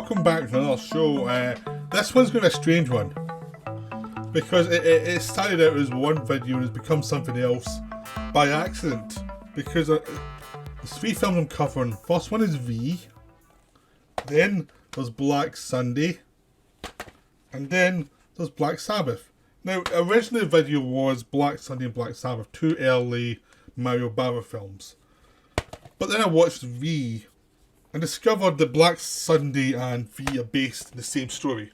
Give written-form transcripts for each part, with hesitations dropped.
welcome back to another show. This one's going to be a strange one because it started out as one video and has become something else by accident. Because there's three films I'm covering. First one is Viy, then there's Black Sunday, and then there's Black Sabbath. Now, originally the video was Black Sunday and Black Sabbath, two early Mario Bava films. But then I watched Viy and discovered that Black Sunday and Viy are based in the same story.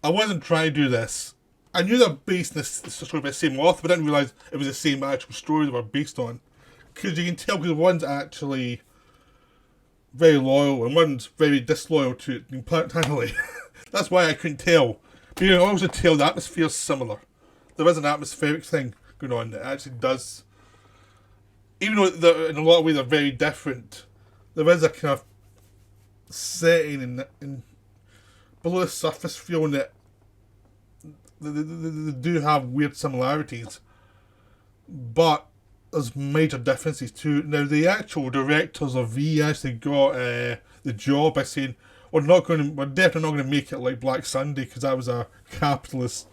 I wasn't trying to do this. I knew they're based in the story by the same author, but I didn't realise it was the same actual story they were based on. Because you can tell, because one's actually very loyal and one's very disloyal to it entirely. That's why I couldn't tell. But you can also tell the atmosphere's similar. There is an atmospheric thing going on that actually does. Even though in a lot of ways they're very different, there is a kind of setting in below the surface feeling that they do have weird similarities, but there's major differences too. Now, the actual directors of Viy actually got the job by saying, we're definitely not going to make it like Black Sunday because that was a capitalist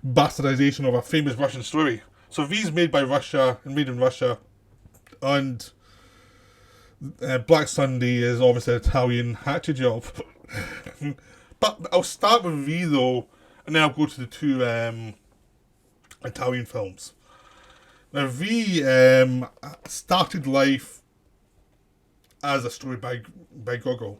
bastardization of a famous Russian story. So Viy's made by Russia and made in Russia, and Black Sunday is obviously an Italian hatchet job. But I'll start with Viy though, and then I'll go to the two Italian films. Now, Viy started life as a story by Gogol,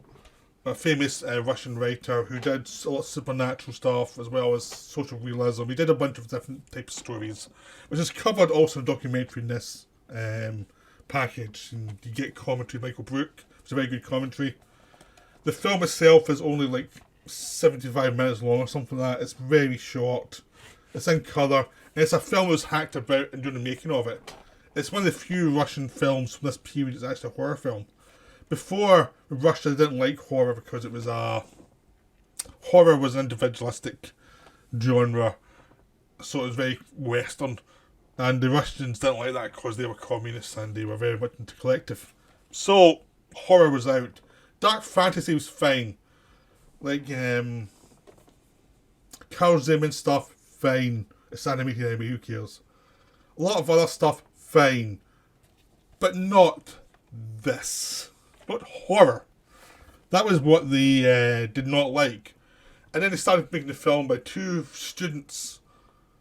a famous Russian writer who did a lot of supernatural stuff as well as social realism. He did a bunch of different types of stories, which is covered also in a documentary in this package. And you get commentary by Michael Brook. It's a very good commentary. The film itself is only like 75 minutes long or something like that. It's very short. It's in colour. And it's a film that was hacked about and doing the making of it. It's one of the few Russian films from this period that's actually a horror film. Before, Russia didn't like horror because it was horror was an individualistic genre. So it was very Western. And the Russians didn't like that because they were communists and they were very much into collective. So, horror was out. Dark fantasy was fine. Like, Carl Zimmerman stuff, fine. It's animated anyway, who cares? A lot of other stuff, fine. But not this. Not horror. That was what they did not like. And then they started making the film by two students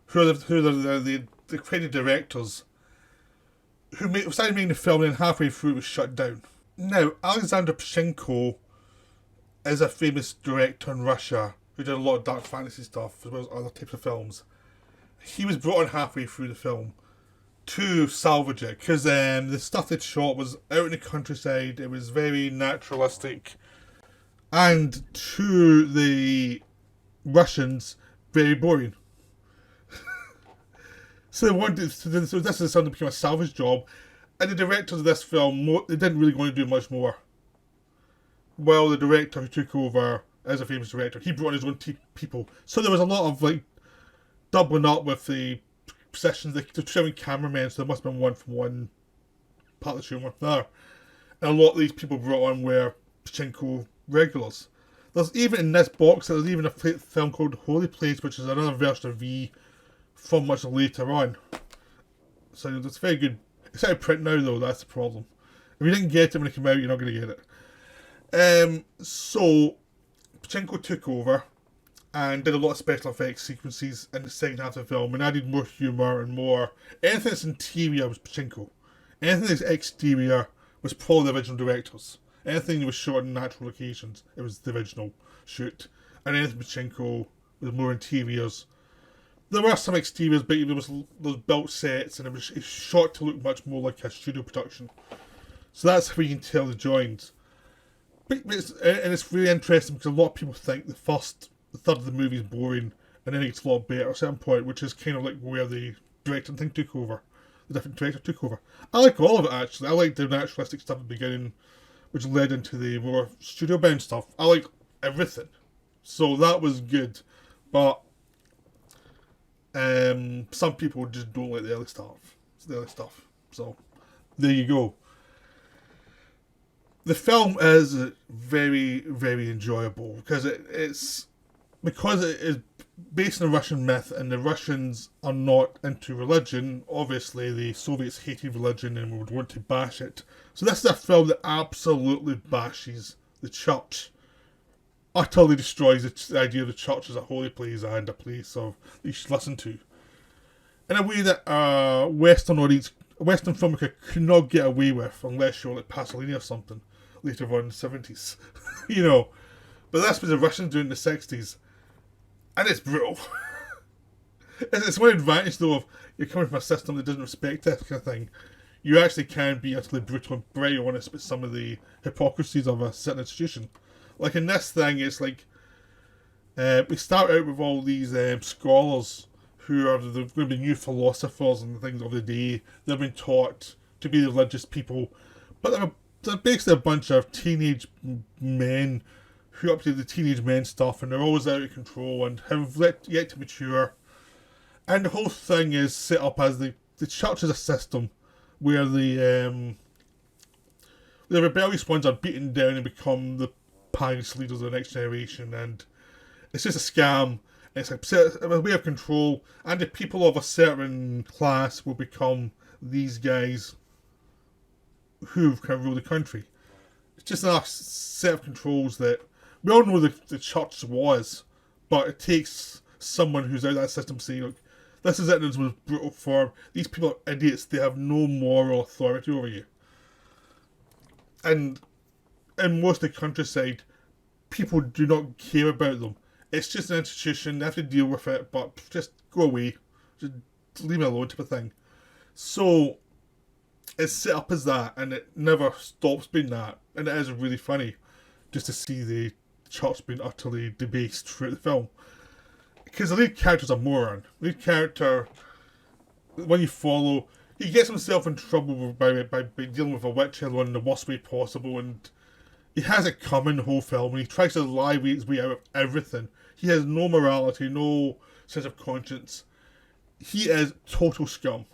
who are the creative directors who started making the film, and then halfway through it was shut down. Now, Alexander Pachinko is a famous director in Russia who did a lot of dark fantasy stuff as well as other types of films. He was brought in halfway through the film to salvage it because the stuff they'd shot was out in the countryside. It was very naturalistic, and to the Russians, very boring. So they wanted. So this is something that became a salvage job, and the directors of this film they didn't really want to do much more. Well, the director who took over as a famous director, he brought in his own people. So there was a lot of like doubling up with the sessions. They're showing cameramen, so there must have been one from one part of the show, one from another. And a lot of these people brought on were Pachinko regulars. There's even in this box, there's even a film called Holy Place, which is another version of Viy from much later on. So it's very good. It's out of print now though, that's the problem. If you didn't get it when it came out, you're not going to get it. So Pachinko took over and did a lot of special effects sequences in the second half of the film and added more humour and more. Anything that's interior was Pachinko. Anything that's exterior was probably the original directors. Anything that was shot in natural locations, it was the original shoot. And anything Pachinko was more interiors. There were some exteriors, but there was those built sets and it was shot to look much more like a studio production. So that's how you can tell the joins. But it's really interesting because a lot of people think the third of the movie is boring and then it gets a lot better at a certain point, which is kind of like where the directing thing took over. The different director took over. I like all of it actually. I like the naturalistic stuff at the beginning, which led into the more studio bound stuff. I like everything. So that was good. But some people just don't like the early stuff. So there you go. The film is very, very enjoyable because because it is based on a Russian myth, and the Russians are not into religion. Obviously, the Soviets hated religion and would want to bash it. So this is a film that absolutely bashes the church, utterly destroys the idea of the church as a holy place and a place of you should listen to, in a way that a Western filmmaker could not get away with unless you're like Pasolini or something later on in the 70s. you know. But that's what the Russians doing in the 60s. And it's brutal. It's one advantage, though, of you're coming from a system that doesn't respect that kind of thing. You actually can be utterly brutal and very honest about some of the hypocrisies of a certain institution. Like in this thing, it's like we start out with all these scholars who are going to be new philosophers and things of the day. They've been taught to be religious people, but they're basically a bunch of teenage men who are up to the teenage men stuff, and they're always out of control and have yet to mature. And the whole thing is set up as the church is a system where the rebellious ones are beaten down and become the pious leaders of the next generation, and it's just a scam. It's a way of control, and the people of a certain class will become these guys who can rule the country. It's just a set of controls that we all know the church was, but it takes someone who's out of that system to say, look, this is it in its most brutal form. These people are idiots. They have no moral authority over you. And in most of the countryside, people do not care about them. It's just an institution. They have to deal with it, but just go away. Just leave me alone type of thing. So it's set up as that, and it never stops being that. And it is really funny just to see the church being utterly debased throughout the film. Because the lead character's a moron. The lead character, when you follow, he gets himself in trouble by dealing with a witch in the worst way possible, and he has it coming the whole film, and he tries to lie his way out of everything. He has no morality, no sense of conscience. He is total scum.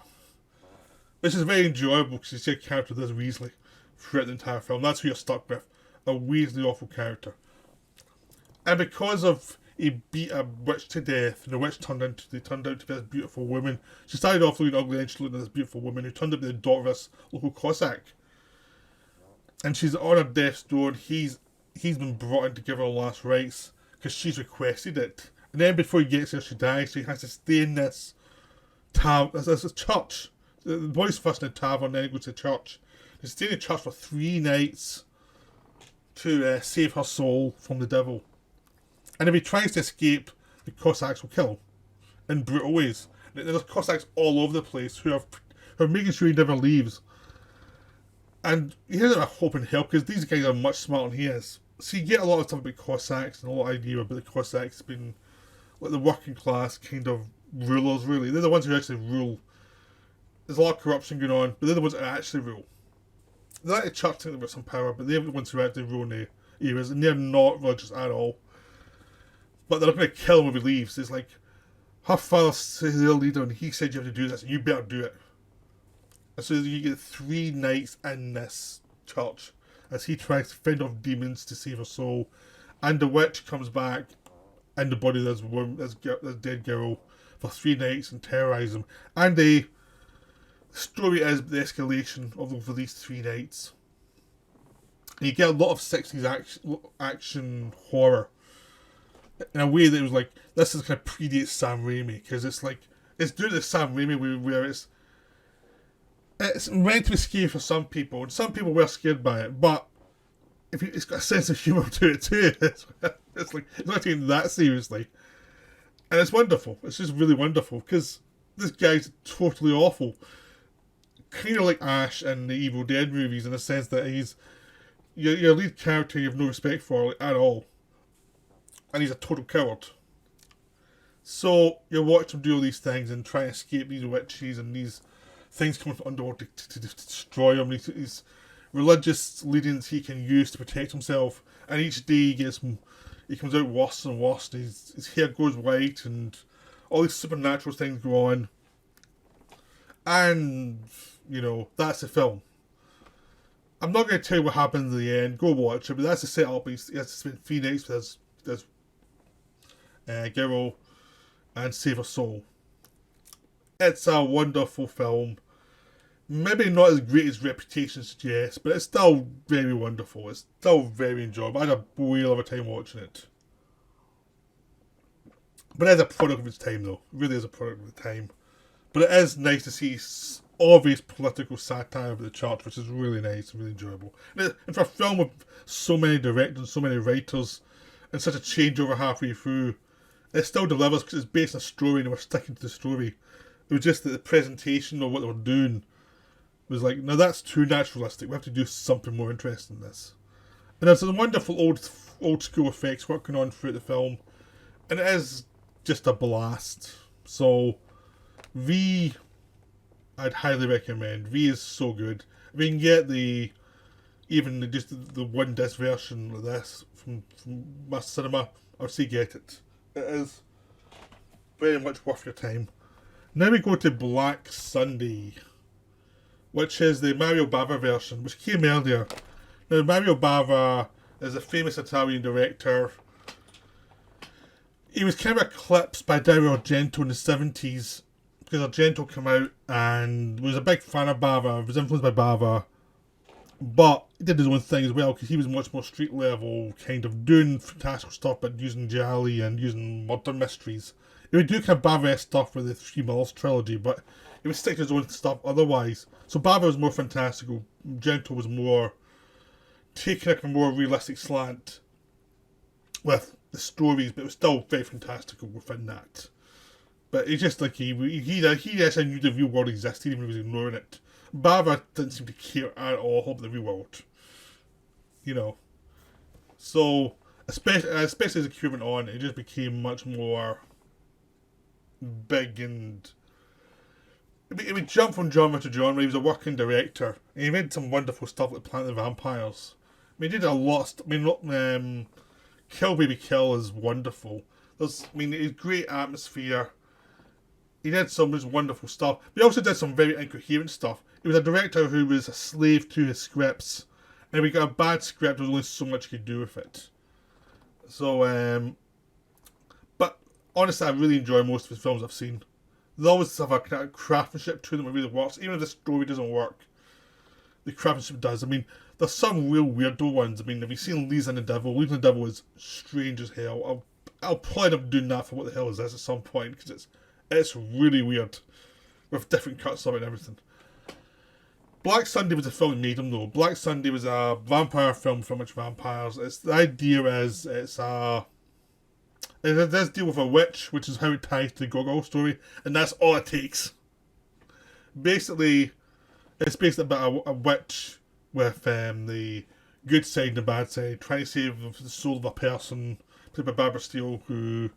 This is very enjoyable because you see a character this Weasley throughout the entire film. That's who you're stuck with. A Weasley awful character. And because of he beat a witch to death, and the witch turned out to be this beautiful woman. She started off looking ugly, and she looked like this beautiful woman who turned out to be the daughter of this local Cossack. And she's on her death's door, and he's been brought in to give her last rites because she's requested it. And then before he gets there, she dies. So he has to stay in this this church. The boy's first in a tavern, then he goes to church. He stays in church for 3 nights to save her soul from the devil. And if he tries to escape, the Cossacks will kill him in brutal ways. There's Cossacks all over the place who are making sure he never leaves. And he has a hope and help because these guys are much smarter than he is. So you get a lot of stuff about Cossacks and a lot of idea about the Cossacks being like the working class kind of rulers, really. They're the ones who actually rule. There's a lot of corruption going on, but they're the ones that actually rule. They're like the church think they've got some power, but they're the ones who actually rule in the areas, and they're not religious at all. But they're not going to kill him if he leaves. It's like, her father says their leader, and he said you have to do this, and you better do it. And so you get 3 nights in this church as he tries to fend off demons to save her soul, and the witch comes back in the body of this dead girl for 3 nights and terrorise him. And the story is the escalation over these 3 nights. And you get a lot of 60s action horror in a way that it was like, this is kind of predates Sam Raimi, because it's like, it's doing the Sam Raimi way where it's meant to be scary for some people, and some people were scared by it, but it's got a sense of humour to it too. It's like, it's not taking that seriously. And it's wonderful. It's just really wonderful, because this guy's totally awful. Kind of like Ash in the Evil Dead movies, in the sense that he's your lead character you have no respect for at all. And he's a total coward. So you watch him do all these things and try and escape these witches and these things coming from underwater to destroy him. These religious leadings he can use to protect himself. And each day he comes out worse and worse. His hair goes white and all these supernatural things go on. And, that's the film. I'm not going to tell you what happens in the end. Go watch it, but that's the setup. He has to spend 3 nights with his girl and save her soul. It's a wonderful film. Maybe not as great as reputation suggests, but it's still very wonderful. It's still very enjoyable. I had a whale of a time watching it. But it is a product of its time, though. It really is a product of the time. But it is nice to see obvious political satire of the church, which is really nice and really enjoyable. And for a film with so many directors, so many writers, and such a changeover halfway through, it still delivers because it's based on a story and we're sticking to the story. It was just that the presentation of what they were doing was like, no, that's too naturalistic. We have to do something more interesting than this. And there's some wonderful old school effects working on throughout the film, and it is just a blast. So, Viy, I'd highly recommend. Viy is so good. If you can get the one disc version of this from my cinema, I would say get it. It is very much worth your time. Now we go to Black Sunday, which is the Mario Bava version, which came earlier. Now, Mario Bava is a famous Italian director. He was kind of eclipsed by Dario Argento in the 70s because Argento came out and was a big fan of Bava, was influenced by Bava, but he did his own thing as well because he was much more street level, kind of doing fantastical stuff but using gialli and using murder mysteries. He would do kind of Bava-esque stuff with the Three Mills trilogy, but he would stick to his own stuff otherwise. So Bava was more fantastical, Argento was more taking a more realistic slant with the stories, but it was still very fantastical within that. But it's just like he actually knew the real world existed, even if he was ignoring it. Bava didn't seem to care at all about the real world. You know. So, especially as the career went on, it just became much more big and it would jump from genre to genre. He was a working director. And he made some wonderful stuff like Planet of the Vampires. I mean, he did a lot of stuff. I mean, Kill Baby Kill is wonderful. It's great atmosphere. He did some just wonderful stuff. But he also did some very incoherent stuff. He was a director who was a slave to his scripts. And if he got a bad script, there was only so much he could do with it. So, but honestly, I really enjoy most of his films I've seen. They always have a kind of craftsmanship to them that really works. Even if the story doesn't work, the craftsmanship does. I mean, there's some real weirdo ones. I mean, have you seen Leeds and the Devil? Leeds and the Devil is strange as hell. I'll probably end up doing that for what the hell is this at some point because it's really weird with different cuts of it and everything. Black Sunday was the film that made him though. Black Sunday was a vampire film for much vampires. The idea is it does deal with a witch, which is how it ties to the Gogol story, and that's all it takes. Basically, it's basically about a witch with the good side and the bad side, trying to save the soul of a person, played by Barbara Steele, who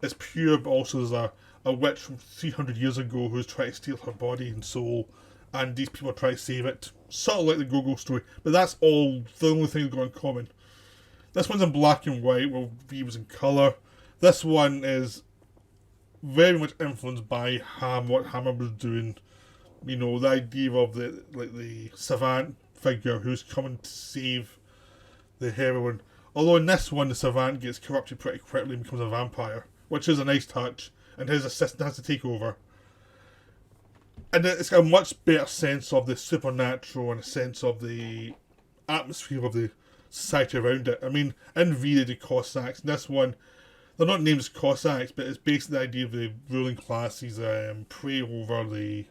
is pure, but also is a witch from 300 years ago who's trying to steal her body and soul, and these people try to save it. Sort of like the Go-Go story, but that's all the only thing they've got in common. This one's in black and white, while Viy was in colour. This one is very much influenced by what Hammer was doing. You know, the idea of the savant figure who's coming to save the heroine. Although in this one, the savant gets corrupted pretty quickly and becomes a vampire, which is a nice touch, and his assistant has to take over. And it's got a much better sense of the supernatural and a sense of the atmosphere of the society around it. I mean, in Viy they did Cossacks. In this one, they're not named as Cossacks, but it's basically the idea of the ruling classes prey over the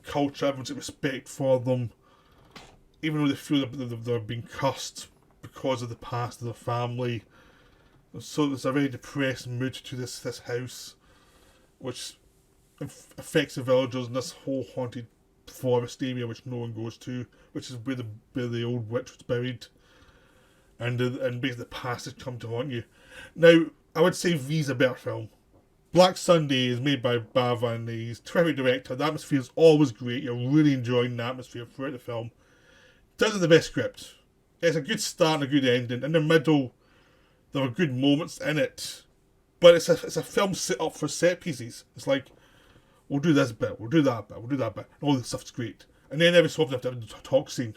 culture, everyone's got respect for them, even though they feel that they're being cursed because of the past of their family. So there's a very depressed mood to this house, which affects the villagers in this whole haunted forest area which no one goes to, which is where the old witch was buried, and basically the past has come to haunt you. Now, I would say V's a better film. Black Sunday is made by Bava and he's a terrific director. The atmosphere is always great. You're really enjoying the atmosphere throughout the film. Doesn't the best script. It's a good start and a good ending. In the middle, there are good moments in it, but it's a film set up for set pieces. It's like, we'll do this bit, we'll do that bit, we'll do that bit. And all this stuff's great. And then every so often you have to have a talk scene.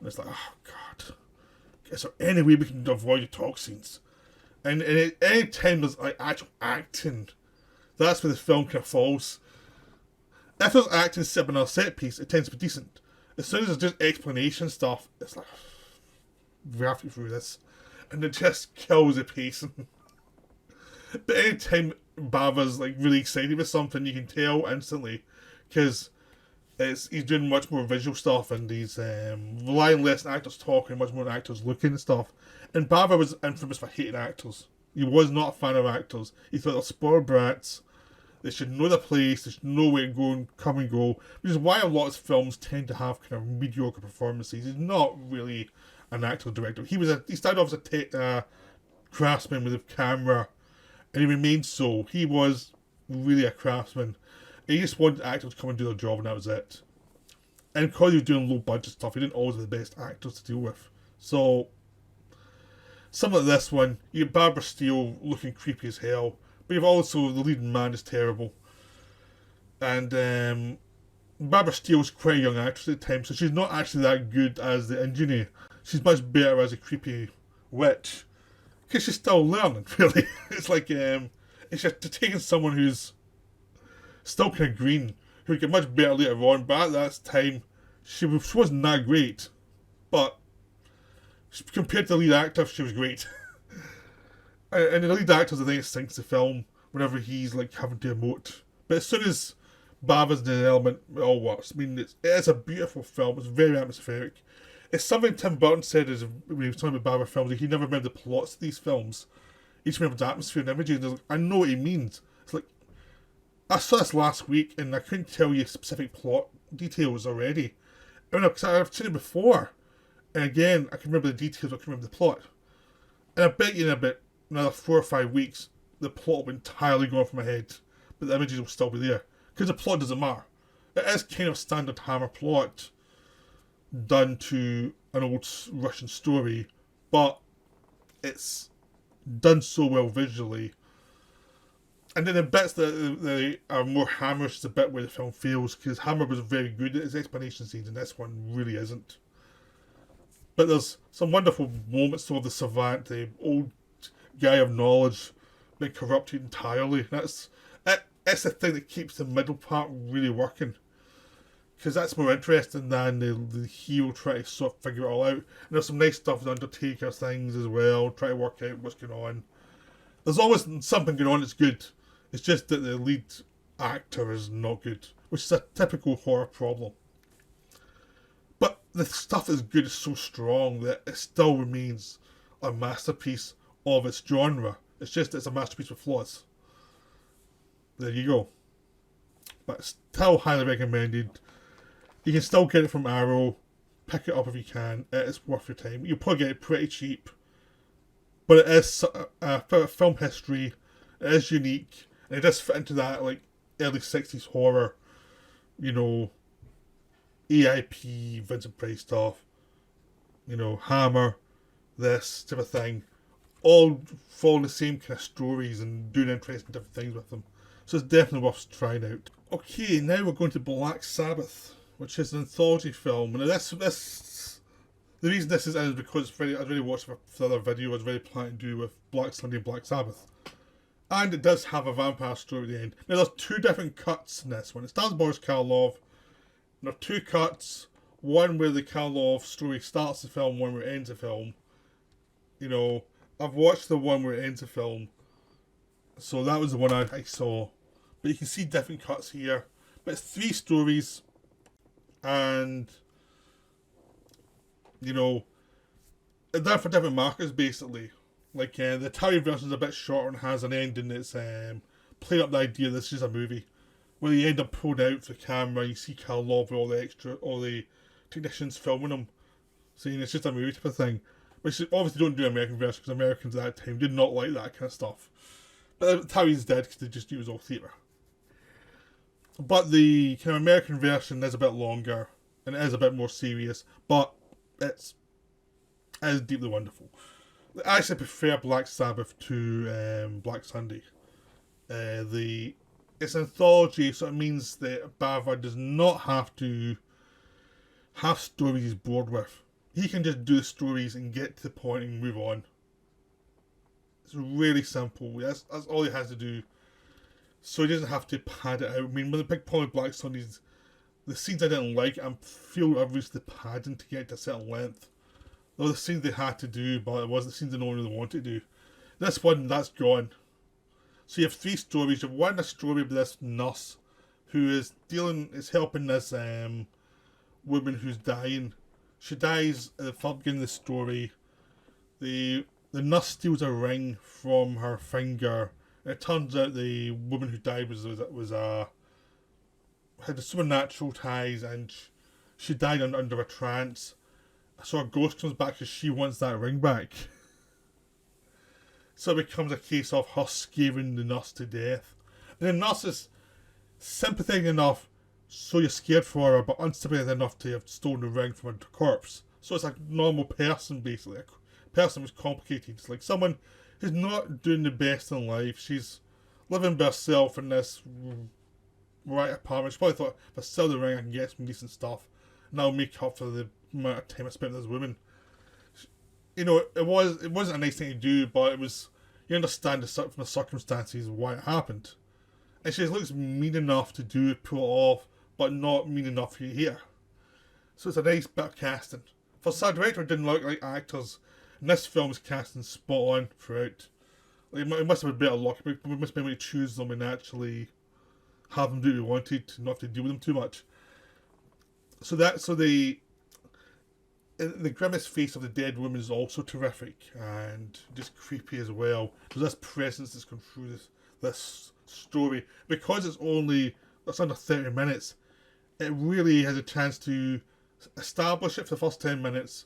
And it's like, oh god, is there any way we can avoid the talk scenes? And at any time there's like actual acting, that's where the film kind of falls. If there's acting set up in a set piece, it tends to be decent. As soon as there's just explanation stuff, it's like, we have to get through this. And it just kills the pacing. But anytime Bava's like really excited with something, you can tell instantly. Because he's doing much more visual stuff, and he's relying less on actors talking, much more on actors looking and stuff. And Bava was infamous for hating actors. He was not a fan of actors. He thought they're spoiled brats. They should know their place. They should know where to go and come and go. Which is why a lot of films tend to have kind of mediocre performances. He's not really an actor director. He started off as a craftsman with a camera, and he remained so. He was really a craftsman. He just wanted actors to come and do their job, and that was it. And because he was doing low budget stuff, he didn't always have the best actors to deal with. So, some of this one, you get Barbara Steele looking creepy as hell, but you've also the leading man is terrible. And Barbara Steele's quite a young actress at the time, so she's not actually that good as the engineer. She's much better as a creepy witch, because she's still learning, really. It's like, it's just taking someone who's still kind of green, who get much better later on, but at that time, she wasn't that great. But compared to the lead actor, she was great. And the lead actor, I think, it sinks the film whenever he's like having to emote. But as soon as Bava's in an element, it all works. I mean, it is a beautiful film. It's very atmospheric. It's something Tim Burton said when he was talking about Bava films, that he never remembered the plots of these films. He just remembered the atmosphere and images. And like, I know what he means. It's like, I saw this last week and I couldn't tell you specific plot details already. I mean, because I've seen it before. And again, I can remember the details, I can remember the plot. And I bet you in about another 4 or 5 weeks, the plot will entirely go off my head. But the images will still be there. Because the plot doesn't matter. It is kind of standard Hammer plot done to an old Russian story, but it's done so well visually. And then the bits that are more Hammerish is the bit where the film fails, because Hammer was very good at his explanation scenes, and this one really isn't. But there's some wonderful moments of the savant, the old guy of knowledge, being corrupted entirely. It's the thing that keeps the middle part really working. Because that's more interesting than the hero trying to sort of figure it all out. And there's some nice stuff with Undertaker things as well, try to work out what's going on. There's always something going on that's good. It's just that the lead actor is not good, which is a typical horror problem. But the stuff that's good is so strong that it still remains a masterpiece of its genre. It's just it's a masterpiece with flaws. There you go. But still highly recommended. You can still get it from Arrow. Pick it up if you can. It is worth your time. You'll probably get it pretty cheap. But it is film history. It is unique. And it does fit into that like early 60s horror. You know, AIP, Vincent Price stuff. You know, Hammer. This type of thing. All following the same kind of stories and doing interesting different things with them. So it's definitely worth trying out. Okay, now we're going to Black Sabbath, which is an anthology film. And the reason this is because I'd already watched the other video I was very planning to do with Black Sunday and Black Sabbath. And it does have a vampire story at the end. Now there's two different cuts in this one. It stars Boris Karloff. And there are two cuts. One where the Karloff story starts the film, one where it ends the film. You know, I've watched the one where it ends the film. So that was the one I saw. But you can see different cuts here. But it's 3 stories. And, you know, they're done for different markers, basically. Like, the Italian version is a bit shorter and has an ending that's playing up the idea this is a movie. Where you end up pulled out for the camera, you see Karloff with all the technicians filming them. Saying it's just a movie type of thing. Which obviously don't do American version, because Americans at that time did not like that kind of stuff. But the Italians did, because they just knew it was all theatre. But the kind of American version is a bit longer, and it is a bit more serious, but it is deeply wonderful. I actually prefer Black Sabbath to Black Sunday. It's an anthology, so it means that Bava does not have to have stories he's bored with. he can just do the stories and get to the point and move on. It's really simple. That's all he has to do. So he doesn't have to pad it out. I mean, with the big problem with Black Sundays, the scenes I didn't like, I feel I've reached the padding to get to a certain length. There were the scenes they had to do, but it wasn't the scenes they no one really wanted to do. This one, that's gone. So you have three stories. You have one, a story with this nurse who is helping this woman who's dying. She dies at the beginning of the story. The nurse steals a ring from her finger. And it turns out the woman who died had supernatural ties, and she died under a trance. So her ghost comes back because she wants that ring back. So it becomes a case of her scaring the nurse to death. And the nurse is sympathetic enough so you're scared for her, but unsympathetic enough to have stolen the ring from her corpse. So it's like a normal person, basically. A person who's complicated. It's like someone who's not doing the best in life. She's living by herself in this right apartment. She probably thought, if I sell the ring, I can get some decent stuff. And that'll make up for the amount of time I spent with this woman. You know, it wasn't a nice thing to do, but it was, you understand from the circumstances why it happened. And she looks mean enough to pull it off, but not mean enough for you here. So it's a nice bit of casting. For a director didn't look like actors, and this film is casting spot on throughout. Like, it must have been better luck. We must have been able to choose them and actually have them do what we wanted, to not have to deal with them too much. So the grimace face of the dead woman is also terrific and just creepy as well. There's this presence that's come through this story. Because it's under 30 minutes, it really has a chance to establish it for the first 10 minutes,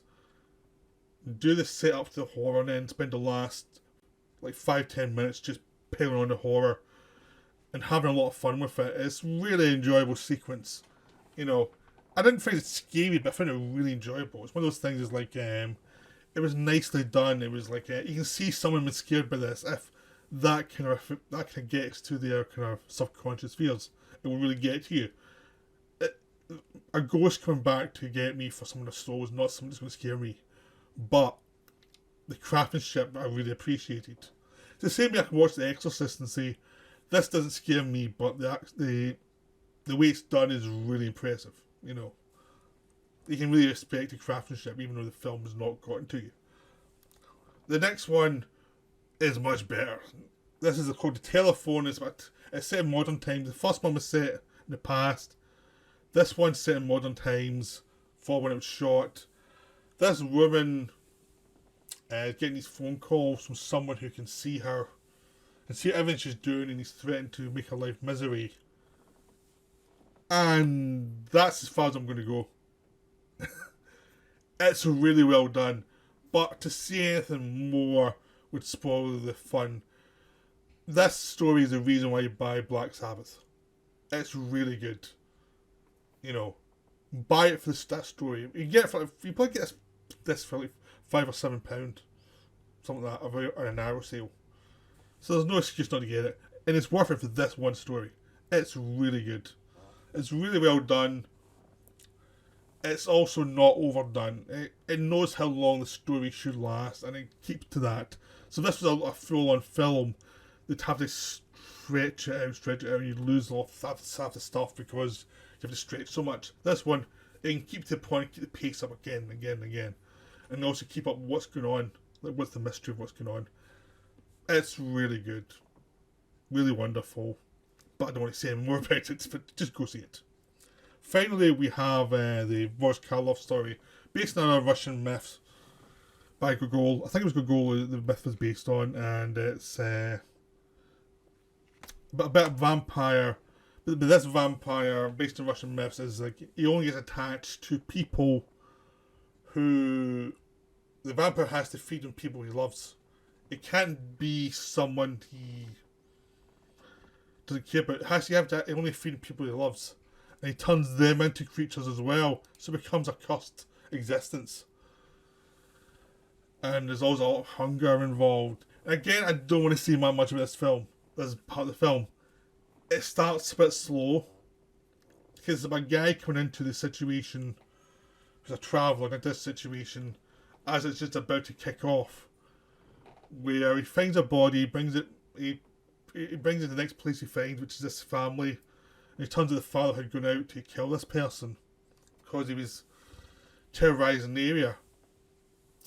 do the setup to the horror, and then spend the last 5-10 minutes just piling on the horror and having a lot of fun with it. It's really enjoyable sequence. You know, I didn't find it scary, but I found it really enjoyable. It's one of those things. Is it was nicely done. It was you can see someone been scared by this. If that kind of gets to their kind of subconscious fears, it will really get to you. A ghost coming back to get me for someone I stole is not something that's going to scare me, but the craftsmanship I really appreciated. It's the same way I can watch The Exorcist and say, this doesn't scare me, but the way it's done is really impressive. You know, you can really respect the craftsmanship, even though the film has not gotten to you. The next one is much better. This is called The Telephone. It's set in modern times. The first one was set in the past. This one's set in modern times for when it was shot. This woman is getting these phone calls from someone who can see her and see everything she's doing, and he's threatened to make her life misery. And that's as far as I'm going to go. It's really well done. But to see anything more would spoil the fun. This story is the reason why you buy Black Sabbath. It's really good. You know, buy it for that story. You can get it for, you probably get this for £5 or £7, something like that, or an arrow sale. So there's no excuse not to get it, and it's worth it for this one story. It's really good. It's really well done. It's also not overdone. It knows how long the story should last, and it keeps to that. So this was a full-on film. They'd have to stretch it out, and you'd lose half the stuff because you have to stretch so much. This one, it can keep to the point, keep the pace up again and again and again, and also keep up what's going on, what's the mystery of what's going on. It's really good, really wonderful, but I don't want to say any more about it, but just go see it. Finally, we have the Boris Karloff story, based on a Russian myth by Gogol. I think it was Gogol the myth was based on, and it's a bit of vampire. But this vampire, based on Russian myths, is he only gets attached to people who the vampire has to feed on people he loves. It can't be someone he doesn't care about. He have to only feed people he loves. And he turns them into creatures as well, so it becomes a cursed existence. And there's always a lot of hunger involved. And again, I don't want to say much about this film. This is part of the film. It starts a bit slow, because it's about a guy coming into the situation who's a traveller in this situation as it's just about to kick off, where he finds a body, he brings it to the next place he finds, which is this family, and it turns out the father had gone out to kill this person because he was terrorising the area.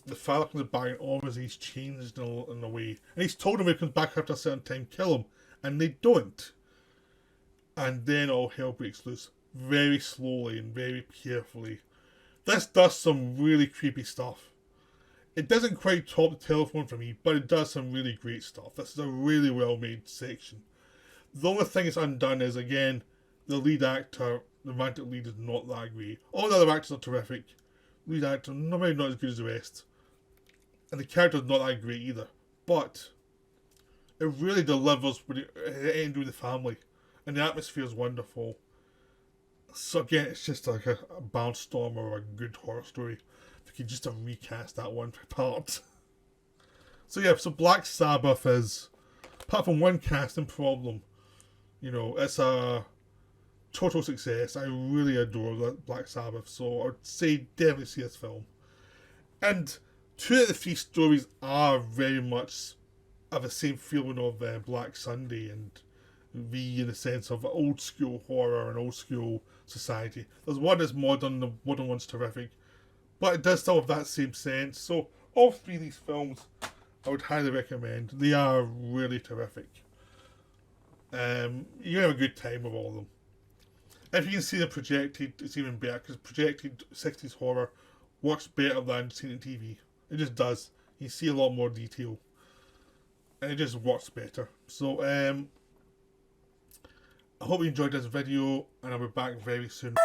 The father comes back and obviously he's changed in a way, and he's told him if he comes back after a certain time, kill him, and they don't. And then all hell breaks loose, very slowly and very carefully. This does some really creepy stuff. It doesn't quite top the telephone for me, but it does some really great stuff. This is a really well made section. The only thing it's undone is, again, the lead actor, the romantic lead, is not that great. All the other actors are terrific. Lead actor, maybe not as good as the rest. And the character's not that great either. But it really delivers when it ends with the family. And the atmosphere is wonderful. So again, it's just like a barnstorm or a good horror story. If you could just have recast that one part. So yeah, so Black Sabbath is, apart from one casting problem, it's a total success. I really adore Black Sabbath, so I would say definitely see this film. And 2 out of the 3 stories are very much of the same feeling of Black Sunday and Viy, in the sense of old school horror and old school society. There's one that's modern, the modern one's terrific, but it does still have that same sense. So all 3 of these films I would highly recommend. They are really terrific. You have a good time with all of them. If you can see them projected, it's even better, because projected 60s horror works better than seeing it on TV. It just does. You see a lot more detail, and it just works better. So I hope you enjoyed this video, and I'll be back very soon.